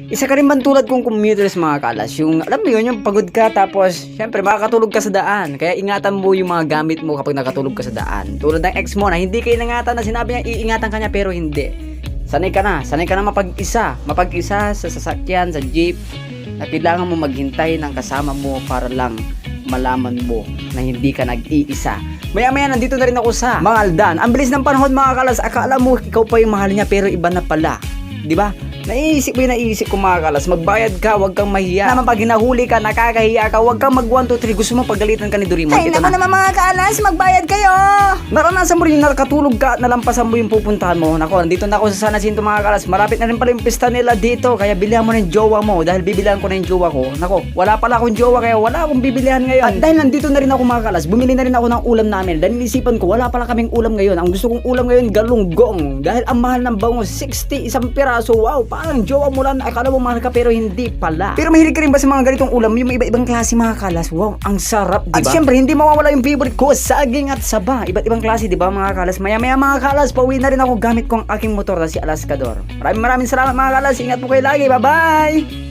Isa ka rin man tulad kong commuters mga kalas, yung alam mo yun, yung pagod ka tapos syempre makakatulog ka sa daan. Kaya ingatan mo yung mga gamit mo kapag nakatulog ka sa daan. Tulad ng ex mo na hindi ka inangatan, na sinabi niya iingatan ka niya pero hindi. Sanay ka na mapag-isa sa sasakyan, sa jeep, na kailangan mo maghintay ng kasama mo para lang malaman mo na hindi ka nag-iisa. Maya-maya nandito na rin ako sa Mangaldan. Ang bilis ng panahon mga kalas, akala mo ikaw pa yung mahal niya pero iba na pala. 'Di ba? Naiisip ko mga kalas, magbayad ka, wag kang mahiya. Naman pag hinahuli ka, nakakahiya ka, wag kang mag 1, 2, 3, gusto mo pagalitan ka ni Doraemon. Ay, naku naman mga kalas, magbayad kayo! Naranasan mo rin yung nakatulog ka at nalampasan mo yung pupuntahan mo. Nako, nandito na ako sa San Jacinto mga kalas. Malapit na rin pala yung pista nila dito. Kaya bilihan mo na yung jowa mo. Dahil bibilihan ko na yung jowa ko. Nako, wala pala akong jowa kaya wala akong bibilihan ngayon. At dahil nandito na rin ako mga kalas, bumili na rin ako ng ulam namin. Dahil inisipan ko, wala pala kaming ulam ngayon. Ang gusto kong ulam ngayon, galunggong. Dahil ang mahal ng bango, 60 isang piraso. Wow, parang jowa mo lang. Akala mo mahal ka pero hindi pala. Pero mahilig ka rin ba sa mga ganitong ulam? Yung iba-ibang klase mga kalas. Wow, ang sarap, diba? At syempre, hindi mawawala yung favorite ko, saging at saba. Iba't ibang klase, diba mga kalas? Maya-maya mga kalas, pauwi na rin ako gamit ko ang aking motor na si Alaskador. Maraming salamat mga kalas. Ingat po kayo lagi. Bye-bye!